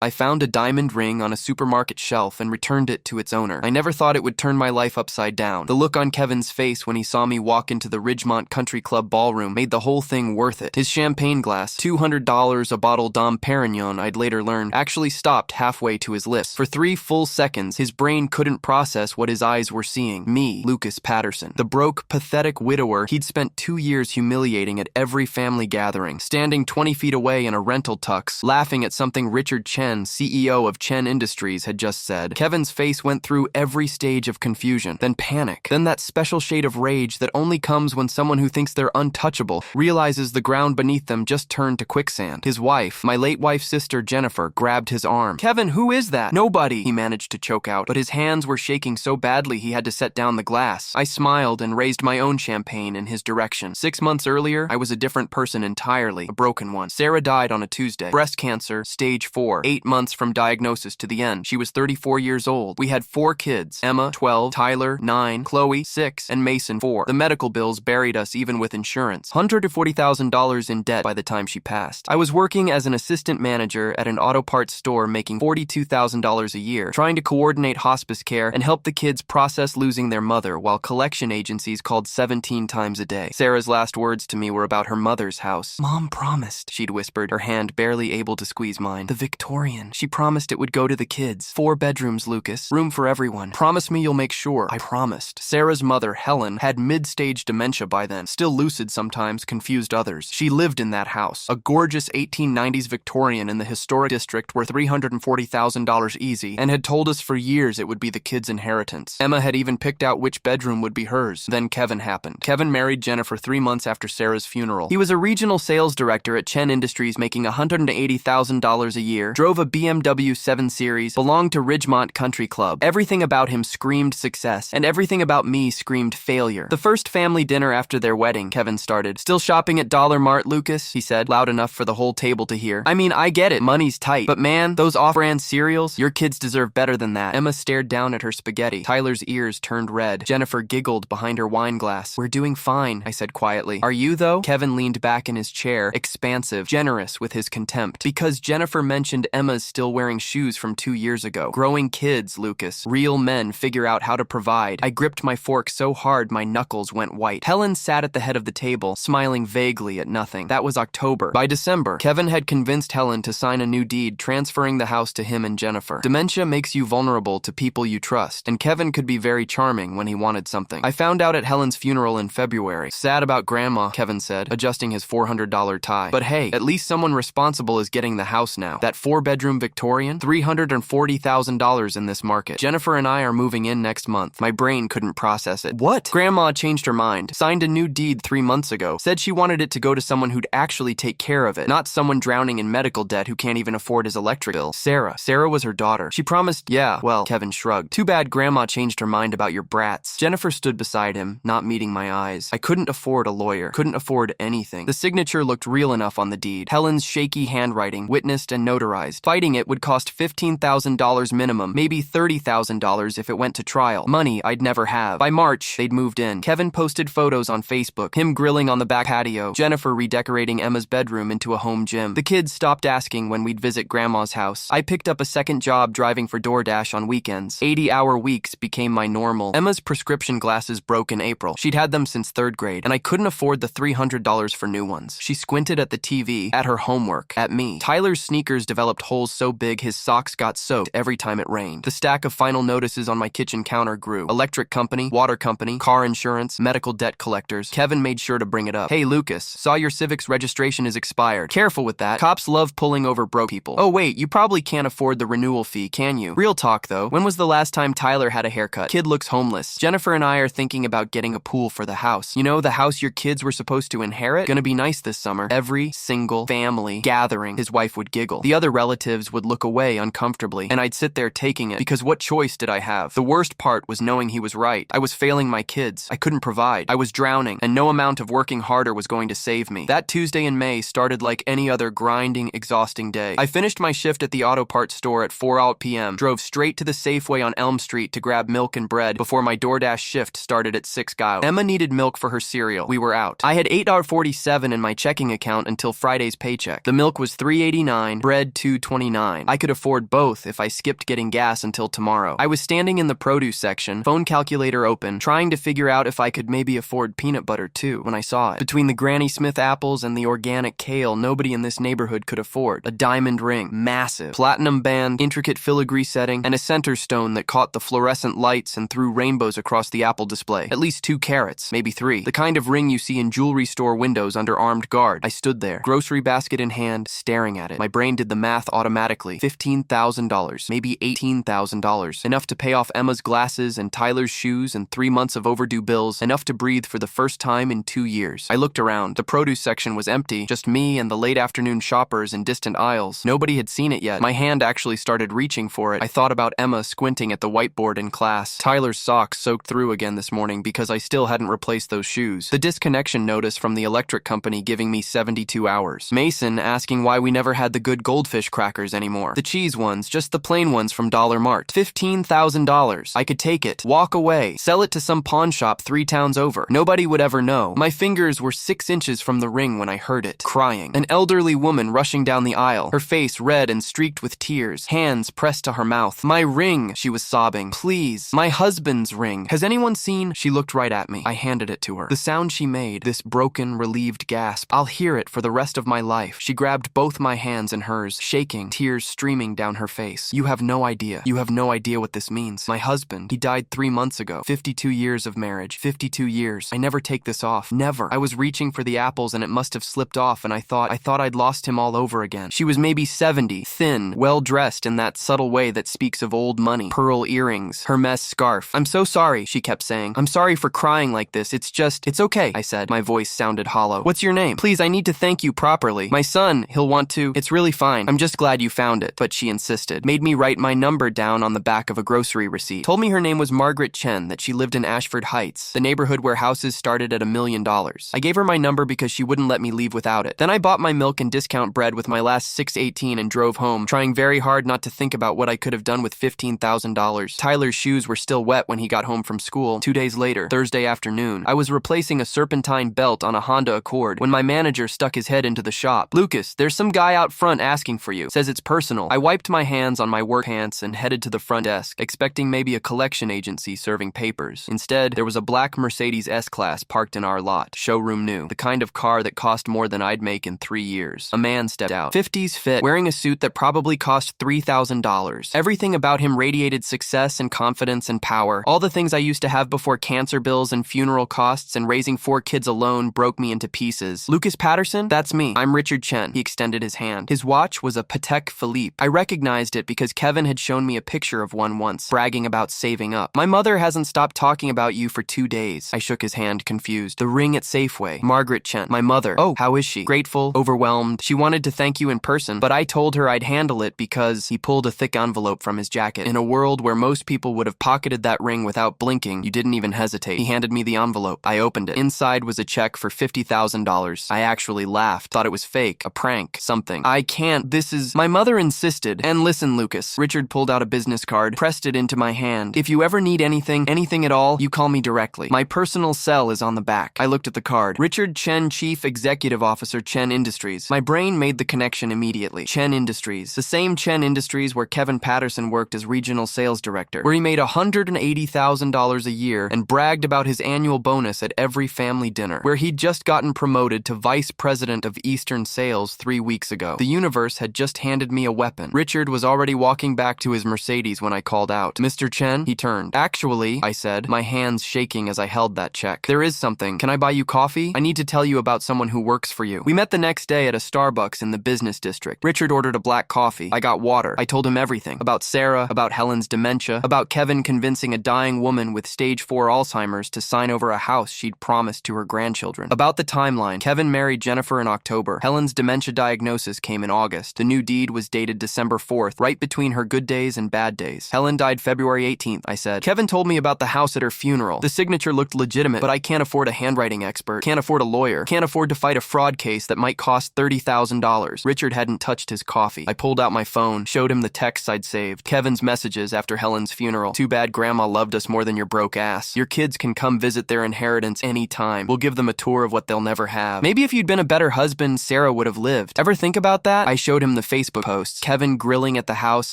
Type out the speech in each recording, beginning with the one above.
I found a diamond ring on a supermarket shelf and returned it to its owner. I never thought it would turn my life upside down. The look on Kevin's face when he saw me walk into the Ridgemont Country Club ballroom made the whole thing worth it. His champagne glass, $200 a bottle Dom Perignon, I'd later learn, actually stopped halfway to his lips. For 3 full seconds, his brain couldn't process what his eyes were seeing. Me, Lucas Patterson, the broke, pathetic widower he'd spent 2 years humiliating at every family gathering, standing 20 feet away in a rental tux, laughing at something Richard Chen, CEO of Chen Industries, had just said. Kevin's face went through every stage of confusion, then panic, then that special shade of rage that only comes when someone who thinks they're untouchable realizes the ground beneath them just turned to quicksand. His wife, my late wife's sister Jennifer, grabbed his arm. "Kevin, who is that?" "Nobody," he managed to choke out, but his hands were shaking so badly he had to set down the glass. I smiled and raised my own champagne in his direction. 6 months earlier, I was a different person entirely, a broken one. Sarah died on a Tuesday. Breast cancer, stage 4, 8 months from diagnosis to the end. She was 34 years old. We had 4 kids: Emma, 12, Tyler, 9, Chloe, 6, and Mason, 4. The medical bills buried us even with insurance. $140,000 in debt by the time she passed. I was working as an assistant manager at an auto parts store making $42,000 a year, trying to coordinate hospice care and help the kids process losing their mother while collection agencies called 17 times a day. Sarah's last words to me were about her mother's house. "Mom promised," she'd whispered, her hand barely able to squeeze mine. "The Victorian. She promised it would go to the kids. 4 bedrooms, Lucas. Room for everyone. Promise me you'll make sure." I promised. Sarah's mother, Helen, had mid-stage dementia by then. Still lucid sometimes, confused others. She lived in that house. A gorgeous 1890s Victorian in the historic district worth $340,000 easy, and had told us for years it would be the kids' inheritance. Emma had even picked out which bedroom would be hers. Then Kevin happened. Kevin married Jennifer 3 months after Sarah's funeral. He was a regional sales director at Chen Industries making $180,000 a year, drove a BMW 7 Series, belonged to Ridgemont Country Club. Everything about him screamed success, and everything about me screamed failure. "The first family dinner after their wedding," Kevin started. "Still shopping at Dollar Mart, Lucas?" he said, loud enough for the whole table to hear. "I mean, I get it, money's tight, but man, those off-brand cereals, your kids deserve better than that." Emma stared down at her spaghetti. Tyler's ears turned red. Jennifer giggled behind her wine glass. "We're doing fine," I said quietly. "Are you, though?" Kevin leaned back in his chair, expansive, generous with his contempt. "Because Jennifer mentioned Emma's still wearing shoes from 2 years ago. Growing kids, Lucas. Real men figure out how to provide." I gripped my fork so hard my knuckles went white. Helen sat at the head of the table, smiling vaguely at nothing. That was October. By December, Kevin had convinced Helen to sign a new deed transferring the house to him and Jennifer. Dementia makes you vulnerable to people you trust, and Kevin could be very charming when he wanted something. I found out at Helen's funeral in February. "Sad about Grandma," Kevin said, adjusting his $400 tie. "But hey, at least someone responsible is getting the house now. That 4-bedroom Victorian, $340,000 in this market. Jennifer and I are moving in next month." My brain couldn't process it. "What?" "Grandma changed her mind. Signed a new deed 3 months ago. Said she wanted it to go to someone who'd actually take care of it, not someone drowning in medical debt who can't even afford his electric bill." Sarah. Sarah was her daughter. "She promised." "Yeah, well," Kevin shrugged. "Too bad Grandma changed her mind about your brats." Jennifer stood beside him, not meeting my eyes. I couldn't afford a lawyer. Couldn't afford anything. The signature looked real enough on the deed. Helen's shaky handwriting, witnessed and notarized. Fighting it would cost $15,000 minimum, maybe $30,000 if it went to trial. Money I'd never have. By March, they'd moved in. Kevin posted photos on Facebook, him grilling on the back patio, Jennifer redecorating Emma's bedroom into a home gym. The kids stopped asking when we'd visit Grandma's house. I picked up a second job driving for DoorDash on weekends. 80-hour weeks became my normal. Emma's prescription glasses broke in April. She'd had them since 3rd grade, and I couldn't afford the $300 for new ones. She squinted at the TV, at her homework, at me. Tyler's sneakers developed holes so big his socks got soaked every time it rained. The stack of final notices on my kitchen counter grew. Electric company, water company, car insurance, medical debt collectors. Kevin made sure to bring it up. "Hey, Lucas, saw your Civic's registration is expired. Careful with that. Cops love pulling over broke people." "Oh wait, you probably can't afford the renewal fee, can you?" "Real talk though, when was the last time Tyler had a haircut? Kid looks homeless. Jennifer and I are thinking about getting a pool for the house. You know, the house your kids were supposed to inherit? Gonna be nice this summer. Every single family gathering," his wife would giggle. "The other relatives would look away uncomfortably, and I'd sit there taking it, because what choice did I have?" The worst part was knowing he was right. I was failing my kids. I couldn't provide. I was drowning, and no amount of working harder was going to save me. That Tuesday in May started like any other grinding, exhausting day. I finished my shift at the auto parts store at 4 p.m., drove straight to the Safeway on Elm Street to grab milk and bread before my DoorDash shift started at 6 Gala. Emma needed milk for her cereal. We were out. I had $8.47 in my checking account until Friday's paycheck. The milk was $3.89, bread $2.20. 29. I could afford both if I skipped getting gas until tomorrow. I was standing in the produce section, phone calculator open, trying to figure out if I could maybe afford peanut butter too, when I saw it. Between the Granny Smith apples and the organic kale nobody in this neighborhood could afford. A diamond ring, massive, platinum band, intricate filigree setting, and a center stone that caught the fluorescent lights and threw rainbows across the apple display. At least 2 carats, maybe 3. The kind of ring you see in jewelry store windows under armed guard. I stood there, grocery basket in hand, staring at it. My brain did the math automatically. $15,000, maybe $18,000. Enough to pay off Emma's glasses and Tyler's shoes and 3 months of overdue bills. Enough to breathe for the first time in 2 years. I looked around. The produce section was empty. Just me and the late afternoon shoppers in distant aisles. Nobody had seen it yet. My hand actually started reaching for it. I thought about Emma squinting at the whiteboard in class. Tyler's socks soaked through again this morning because I still hadn't replaced those shoes. The disconnection notice from the electric company giving me 72 hours. Mason asking why we never had the good goldfish crackers anymore. The cheese ones, just the plain ones from Dollar Mart. $15,000. I could take it, walk away, sell it to some pawn shop 3 towns over. Nobody would ever know. My fingers were 6 inches from the ring when I heard it, crying. An elderly woman rushing down the aisle, her face red and streaked with tears, hands pressed to her mouth. My ring, she was sobbing. Please, my husband's ring. Has anyone seen? She looked right at me. I handed it to her. The sound she made, this broken, relieved gasp, I'll hear it for the rest of my life. She grabbed both my hands in hers, shaking, tears streaming down her face. You have no idea. You have no idea what this means. My husband, he died 3 months ago. 52 years of marriage. 52 years. I never take this off. Never. I was reaching for the apples and it must have slipped off and I thought I'd lost him all over again. She was maybe 70, thin, well-dressed in that subtle way that speaks of old money. Pearl earrings, Hermes scarf. I'm so sorry, she kept saying. I'm sorry for crying like this. It's okay, I said. My voice sounded hollow. What's your name? Please, I need to thank you properly. My son, he'll want to. It's really fine. I'm just glad you found it. But she insisted. Made me write my number down on the back of a grocery receipt. Told me her name was Margaret Chen, that she lived in Ashford Heights, the neighborhood where houses started at $1 million. I gave her my number because she wouldn't let me leave without it. Then I bought my milk and discount bread with my last 618 and drove home, trying very hard not to think about what I could have done with $15,000. Tyler's shoes were still wet when he got home from school. 2 days later, Thursday afternoon, I was replacing a serpentine belt on a Honda Accord when my manager stuck his head into the shop. Lucas, there's some guy out front asking for you. Says it's personal. I wiped my hands on my work pants and headed to the front desk, expecting maybe a collection agency serving papers. Instead, there was a black Mercedes S-Class parked in our lot, showroom new, the kind of car that cost more than I'd make in 3 years. A man stepped out, 50s fit, wearing a suit that probably cost $3,000. Everything about him radiated success and confidence and power. All the things I used to have before cancer bills and funeral costs and raising 4 kids alone broke me into pieces. Lucas Patterson? That's me. I'm Richard Chen. He extended his hand. His watch was a Patek Philippe. I recognized it because Kevin had shown me a picture of one once, bragging about saving up. My mother hasn't stopped talking about you for 2 days. I shook his hand, confused. The ring at Safeway. Margaret Chen. My mother. Oh, how is she? Grateful, overwhelmed. She wanted to thank you in person, but I told her I'd handle it because he pulled a thick envelope from his jacket. In a world where most people would have pocketed that ring without blinking, you didn't even hesitate. He handed me the envelope. I opened it. Inside was a check for $50,000. I actually laughed. Thought it was fake. A prank. Something. I can't. This is... My mother insisted. And listen, Lucas. Richard pulled out a business card, pressed it into my hand. If you ever need anything at all, you call me directly. My personal cell is on the back. I looked at the card. Richard Chen, Chief Executive Officer, Chen Industries. My brain made the connection immediately. Chen Industries. The same Chen Industries where Kevin Patterson worked as regional sales director, where he made $180,000 a year and bragged about his annual bonus at every family dinner, where he'd just gotten promoted to vice president of Eastern Sales 3 weeks ago. The universe had just handed me a weapon. Richard was already walking back to his Mercedes when I called out. Mr. Chen? He turned. Actually, I said, my hands shaking as I held that check. There is something. Can I buy you coffee? I need to tell you about someone who works for you. We met the next day at a Starbucks in the business district. Richard ordered a black coffee. I got water. I told him everything. About Sarah, about Helen's dementia, about Kevin convincing a dying woman with stage 4 Alzheimer's to sign over a house she'd promised to her grandchildren. About the timeline. Kevin married Jennifer in October. Helen's dementia diagnosis came in August. The new deed was dated December 4th, right between her good days and bad days. Helen died February 18th, I said. Kevin told me about the house at her funeral. The signature looked legitimate, but I can't afford a handwriting expert, can't afford a lawyer, can't afford to fight a fraud case that might cost $30,000. Richard hadn't touched his coffee. I pulled out my phone, showed him the texts I'd saved. Kevin's messages after Helen's funeral. Too bad grandma loved us more than your broke ass. Your kids can come visit their inheritance anytime. We'll give them a tour of what they'll never have. Maybe if you'd been a better husband, Sarah would have lived. Ever think about that? I showed him the Facebook posts. Kevin grilling at the house,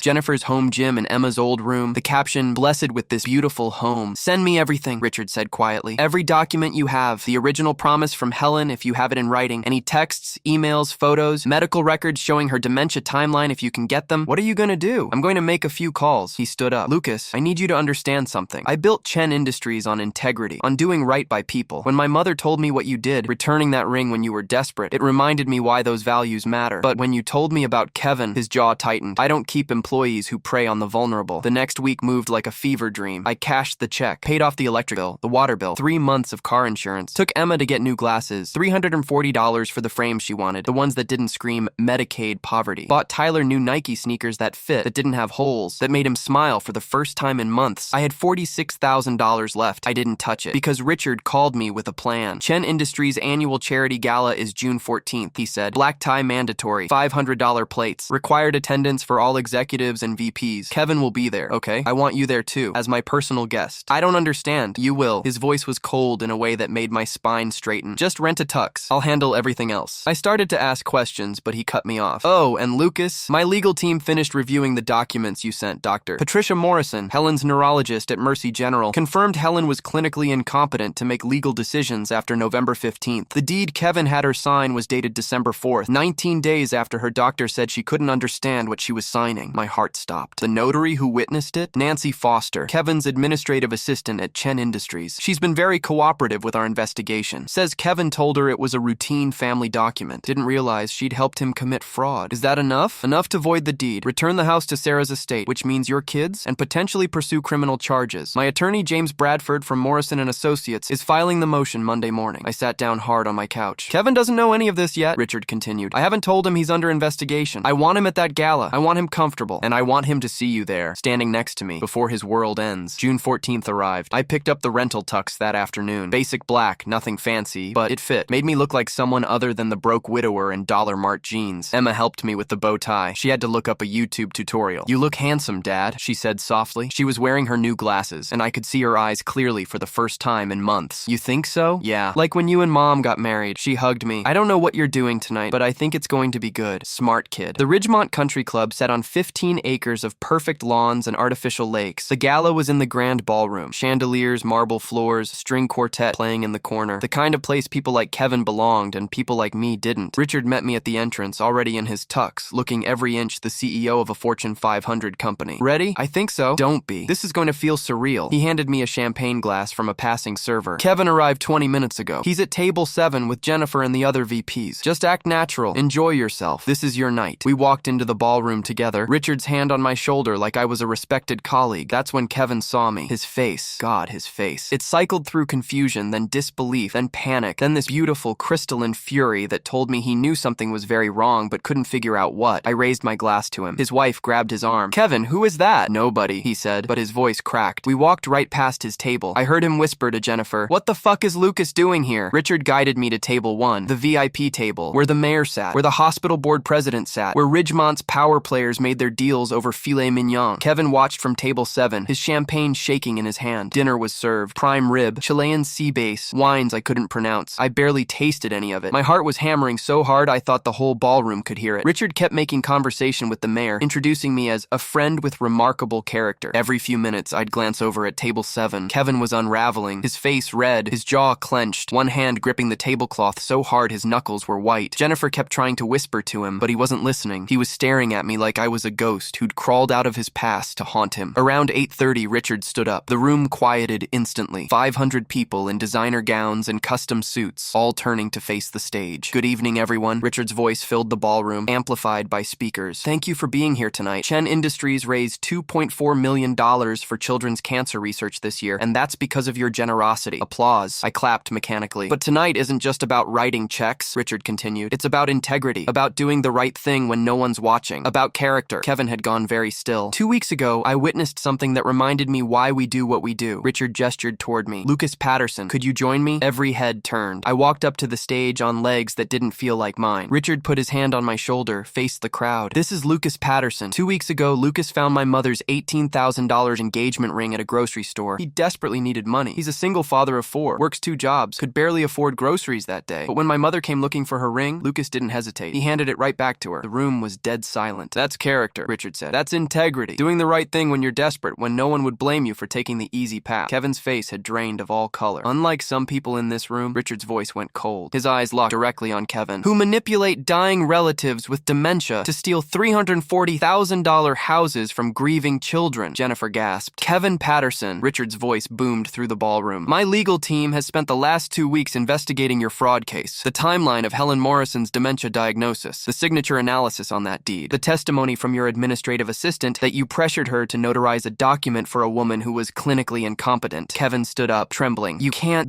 Jennifer's home gym and Emma's old room. The caption, "Blessed with this beautiful home. Send me everything," Richard said quietly. "Every document you have. The original promise from Helen if you have it in writing. Any texts, emails, photos, medical records showing her dementia timeline if you can get them. What are you gonna do?" "I'm going to make a few calls." He stood up. "Lucas, I need you to understand something. I built Chen Industries on integrity, on doing right by people. When my mother told me what you did, returning that ring when you were desperate, it reminded me why those values matter. But when you told me about Kevin," his jaw tightened, "I don't keep employees who prey on the vulnerable." The next week moved like a fever dream. I cashed the check, paid off the electric bill, the water bill, 3 months of car insurance, took Emma to get new glasses, $340 for the frames she wanted, the ones that didn't scream Medicaid poverty, bought Tyler new Nike sneakers that fit, that didn't have holes, that made him smile for the first time in months. I had $46,000 left. I didn't touch it, because Richard called me with a plan. "Chen Industries' annual charity gala is June 14th, he said. "Black tie mandatory, $500 plates, required attendance for all executives and VPs. Kevin will be there, okay? I want you there too, as my personal guest." "I don't understand." "You will." His voice was cold in a way that made my spine straighten. "Just rent a tux. I'll handle everything else." I started to ask questions, but he cut me off. "Oh, and Lucas, my legal team finished reviewing the documents you sent, Dr. Patricia Morrison, Helen's neurologist at Mercy General, confirmed Helen was clinically incompetent to make legal decisions after November 15th. The deed Kevin had her sign was dated December 4th, 19 days after her doctor said she couldn't understand what she was signing." My heart stopped. "The notary who witnessed it? Nancy Foster, Kevin's administrative assistant at Chen Industries. She's been very cooperative with our investigation. Says Kevin told her it was a routine family document. Didn't realize she'd helped him commit fraud." "Is that enough?" "Enough to void the deed, return the house to Sarah's estate, which means your kids, and potentially pursue criminal charges. My attorney, James Bradford from Morrison & Associates, is filing the motion Monday morning." I sat down hard on my couch. "Kevin doesn't know any of this yet," Richard continued. "I haven't told him he's under investigation. I want him at that gala. I want him comfortable, and I want him to see you there, standing next to me, before his world ends." June 14th arrived. I picked up the rental tux that afternoon. Basic black, nothing fancy, but it fit. Made me look like someone other than the broke widower in Dollar Mart jeans. Emma helped me with the bow tie. She had to look up a YouTube tutorial. "You look handsome, Dad," she said softly. She was wearing her new glasses, and I could see her eyes clearly for the first time in months. "You think so?" "Yeah. Like when you and Mom got married." She hugged me. "I don't know what you're doing tonight, but I think it's going to be good." Smart kid. The Ridgemont Country Club sat on 15 acres of perfect lawns and artificial lakes. The gala was in the grand ballroom. Chandeliers, marble floors, string quartet playing in the corner. The kind of place people like Kevin belonged and people like me didn't. Richard met me at the entrance, already in his tux, looking every inch the CEO of a Fortune 500 company. "Ready?" "I think so." "Don't be. This is going to feel surreal." He handed me a champagne glass from a passing server. "Kevin arrived 20 minutes ago. He's at table 7 with Jennifer and the other VPs. Just act natural. Enjoy yourself. This is your night." We walked into the ballroom together, Richard's hand on my shoulder like I was a respected colleague. That's when Kevin saw me. His face. God, his face. It cycled through confusion, then disbelief, then panic, then this beautiful crystalline fury that told me he knew something was very wrong but couldn't figure out what. I raised my glass to him. His wife grabbed his arm. "Kevin, who is that?" "Nobody," he said, but his voice cracked. We walked right past his table. I heard him whisper to Jennifer, "What the fuck is Lucas doing here?" Richard guided me to table 1, the VIP table, where the mayor sat, where the hospital board president sat, where Ridgemont's power players made their deals over filet mignon. Kevin watched from table 7, his champagne shaking in his hand. Dinner was served. Prime rib, Chilean sea bass, wines I couldn't pronounce. I barely tasted any of it. My heart was hammering so hard I thought the whole ballroom could hear it. Richard kept making conversation with the mayor, introducing me as a friend with remarkable character. Every few minutes, I'd glance over at table 7. Kevin was unraveling, his face red, his jaw clenched, one hand gripping the tablecloth so hard his knuckles were white. Jennifer kept trying to whisper to him, but he wasn't listening. He was staring at me like I was a ghost who'd crawled out of his past to haunt him. Around 8:30, Richard stood up. The room quieted instantly. 500 people in designer gowns and custom suits, all turning to face the stage. "Good evening, everyone." Richard's voice filled the ballroom, amplified by speakers. "Thank you for being here tonight. Chen Industries raised $2.4 million for children's cancer research this year, and that's because of your generosity." Applause. I clapped mechanically. "But tonight isn't just about writing checks," Richard continued. "It's about integrity, about doing the right thing when no one's watching, about character." Kevin had gone very still. 2 weeks ago, I witnessed something that reminded me why we do what we do. Richard gestured toward me. "Lucas Patterson, could you join me?" Every head turned. I walked up to the stage on legs that didn't feel like mine. Richard put his hand on my shoulder, faced the crowd. "This is Lucas Patterson. 2 weeks ago, Lucas found my mother's $18,000 engagement ring at a grocery store. He desperately needed money. He's a single father of 4, works 2 jobs, could barely afford groceries that day. But when my mother came looking for her ring, Lucas didn't hesitate. He handed it right back to her. The room was dead silent. That's character, Richard said. That's integrity. Doing the right thing when you're desperate, when no one would blame you for taking the easy path. Kevin's face had drained of all color. Unlike some people in this room, Richard's voice went cold. His eyes locked directly on Kevin, who manipulate dying relatives with dementia to steal $340,000 houses from grieving children, Jennifer gasped. Kevin Patterson, Richard's voice boomed through the ballroom. My legal team has spent the last 2 weeks investigating your fraud case, the timeline of Helen Morrison's dementia diagnosis, the signature analysis on that deed, the testimony from your administrative assistant that you pressured her to notarize a document for a woman who was clinically incompetent. Kevin stood up, trembling. You can't.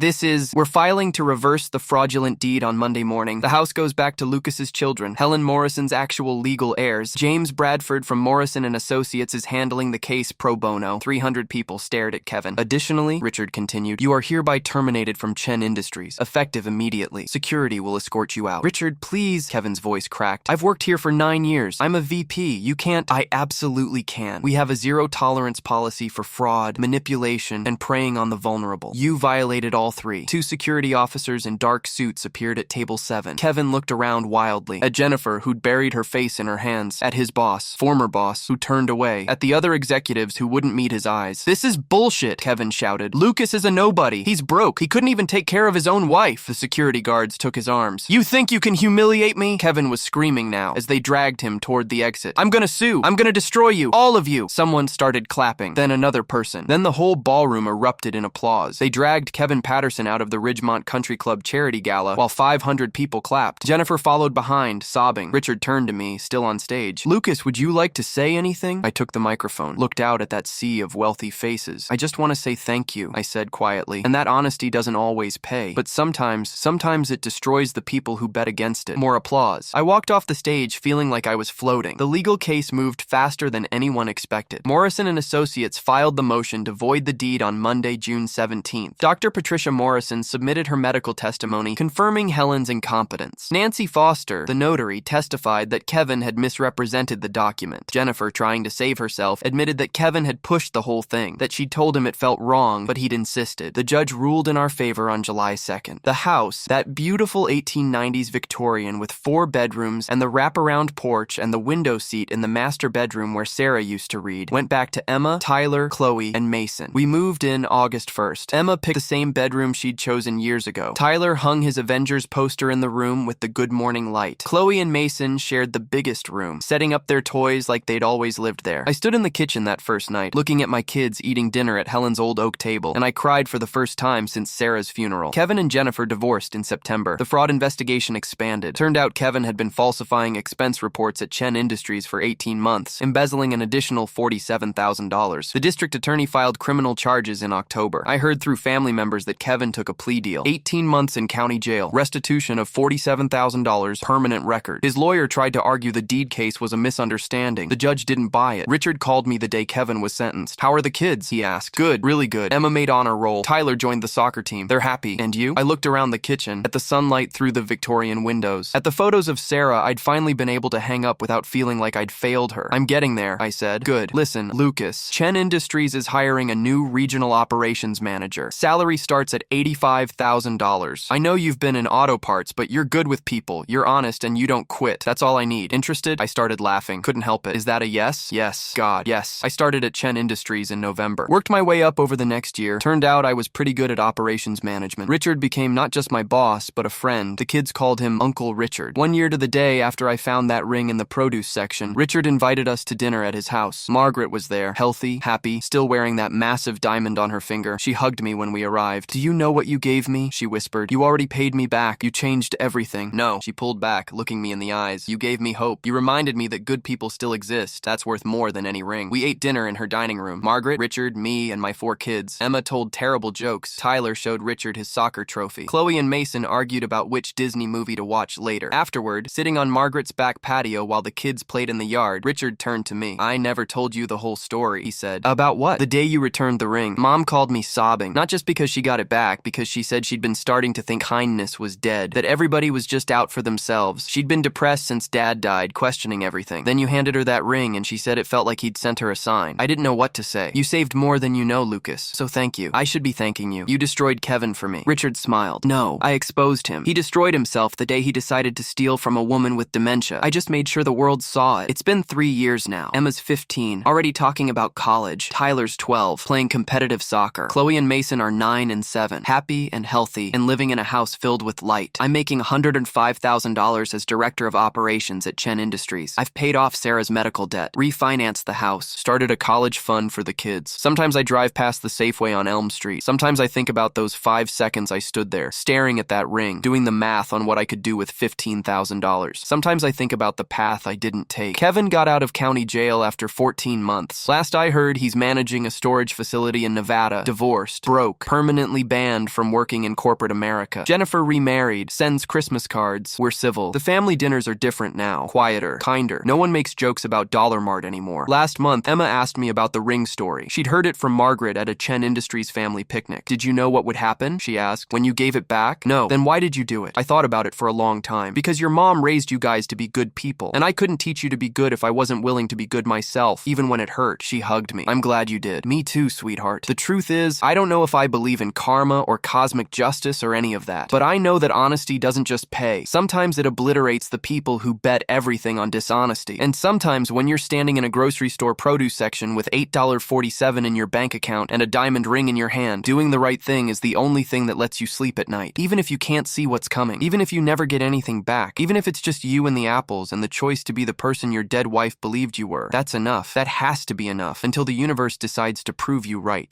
We're filing to reverse the fraudulent deed on Monday morning. The house goes back to Lucas's children, Helen Morrison's actual legal heirs. James Bradford from Morrison and Associates is handling the case pro bono. 300 people stared at Kevin. Additionally, Richard continued, you are hereby terminated from Chen Industries, effective immediately. Security will escort you out. Richard, please, Kevin's voice cracked. I've worked here for 9 years. I'm a VP. You can't. I absolutely can. We have a zero-tolerance policy for fraud, manipulation, and preying on the vulnerable. You violated all 3. 2 security officers in dark suits appeared at table 7. Kevin looked around wildly, at Jennifer, who'd buried her face in her hands, at his boss, former boss, who turned away, at the other executives who wouldn't meet his eyes. This is bullshit, Kevin shouted. Lucas is a nobody. He's broke. He couldn't even take care of his own wife. The security guards took his arms. You think you can humiliate me? Kevin was screaming now, as they dragged him toward the exit. I'm gonna sue. I'm gonna destroy you. All of you. Someone started clapping. Then another person. Then the whole ballroom erupted in applause. They dragged Kevin Patterson out of the Ridgemont Country Club charity gala while 500 people clapped. Jennifer followed behind, sobbing. Richard turned to me, still on stage. Lucas, would you like to say anything? I took the microphone, looked out at that sea of wealthy faces. I just want to say thank you, I said quietly. And that honesty doesn't always pay. But sometimes it destroys the people who bet against it. More applause. I walked off the stage feeling like I was floating. The legal case moved faster than anyone expected. Morrison and Associates filed the motion to void the deed on Monday, June 17th. Dr. Patricia Morrison submitted her medical testimony confirming Helen's incompetence. Nancy Foster, the notary, testified that Kevin had misrepresented the document. Jennifer, trying to save herself, admitted that Kevin had pushed the whole thing, that she'd told him it felt wrong, but he'd insisted. The judge ruled in our favor on July 2nd. The house, that beautiful 1890s Victorian with 4 bedrooms and the wraparound porch and the window seat in the master bedroom where Sarah used to read, went back to Emma, Tyler, Chloe, and Mason. We moved in August 1st. Emma picked the same bedroom she'd chosen years ago. Tyler hung his Avengers poster in the room with the Good Morning light. Chloe and Mason shared the biggest room, setting up their toys like they'd always lived there. I stood in the kitchen that first night, looking at my kids eating dinner at Helen's old oak table, and I cried for the first time since Sarah's funeral. Kevin and Jennifer divorced in September. The fraud investigation expanded. Turned out Kevin had been falsifying expense reports at Chen Industries for 18 months, embezzling an additional $47,000. The district attorney filed criminal charges in October. I heard through family members that Kevin took a plea deal. 18 months in county jail, restitution of $47,000, permanent record. His lawyer tried to argue the deed case was a misunderstanding. The judge didn't buy it. Richard called me the day Kevin was sentenced. How are the kids? He asked. Good, really good. Emma made honor roll. Tyler joined the soccer team. They're happy. And you? I looked around the kitchen, at the sunlight through the Victorian windows. At the photos of Sarah, I'd finally been able to hang up without feeling like I'd failed her. I'm getting there, I said. Good. Listen, Lucas. Chen Industries is hiring a new regional operations manager. Salary starts at $85,000. I know you've been in auto parts, but you're good with people. You're honest and you don't quit. That's all I need. Interested? I started laughing. Couldn't help it. Is that a yes? Yes. God, yes. I started at Chen Industries in November. Worked my way up over the next year. Turned out I was pretty good at operations management. Richard became not just my boss, but a friend. The kids called him Uncle Richard. 1 year to the day after I found that ring in the produce section, Richard invited us to dinner at his house. Margaret was there, healthy, happy, still wearing that massive diamond on her finger. She hugged me when we arrived. Do you know what you gave me? She whispered. You already paid me back. You changed everything. No. She pulled back, looking me in the eyes. You gave me hope. You reminded me that good people still exist. That's worth more than any ring. We ate dinner in her dining room. Margaret, Richard, me, and my 4 kids. Emma told terrible jokes. Tyler showed Richard his soccer trophy. Chloe and Mason argued about which Disney movie to watch later. Afterward, sitting on Margaret's back patio while the kids played in the yard, Richard turned to me. I never told you the whole story, he said. About what? The day you returned the ring. Mom called me sobbing. Not just because she got it back, because she said she'd been starting to think kindness was dead, that everybody was just out for themselves. She'd been depressed since Dad died, questioning everything. Then you handed her that ring and she said it felt like he'd sent her a sign. I didn't know what to say. You saved more than you know, Lucas, so thank you. I should be thanking you. You destroyed Kevin for me. Richard smiled. No, I exposed him. He destroyed himself the day he decided to steal from a woman with dementia. Alicia. I just made sure the world saw it. It's been 3 years now. Emma's 15, already talking about college. Tyler's 12, playing competitive soccer. Chloe and Mason are 9 and 7, happy and healthy, and living in a house filled with light. I'm making $105,000 as director of operations at Chen Industries. I've paid off Sarah's medical debt, refinanced the house, started a college fund for the kids. Sometimes I drive past the Safeway on Elm Street. Sometimes I think about those 5 seconds I stood there, staring at that ring, doing the math on what I could do with $15,000. Sometimes I think about the path I didn't take. Kevin got out of county jail after 14 months. Last I heard, he's managing a storage facility in Nevada, divorced, broke, permanently banned from working in corporate America. Jennifer remarried, sends Christmas cards. We're civil. The family dinners are different now, quieter, kinder. No one makes jokes about Dollar Mart anymore. Last month, Emma asked me about the ring story. She'd heard it from Margaret at a Chen Industries family picnic. Did you know what would happen? She asked. When you gave it back? No. Then why did you do it? I thought about it for a long time. Because your mom raised you guys to be good people, and I couldn't teach you to be good if I wasn't willing to be good myself, even when it hurt. She hugged me. I'm glad you did. Me too, sweetheart. The truth is, I don't know if I believe in karma or cosmic justice or any of that, but I know that honesty doesn't just pay. Sometimes it obliterates the people who bet everything on dishonesty. And sometimes when you're standing in a grocery store produce section with $8.47 in your bank account and a diamond ring in your hand, doing the right thing is the only thing that lets you sleep at night. Even if you can't see what's coming, even if you never get anything back, even if it's just you and the apples and the choice to be the person your dead wife believed you were, that's enough. That has to be enough until the universe decides to prove you right.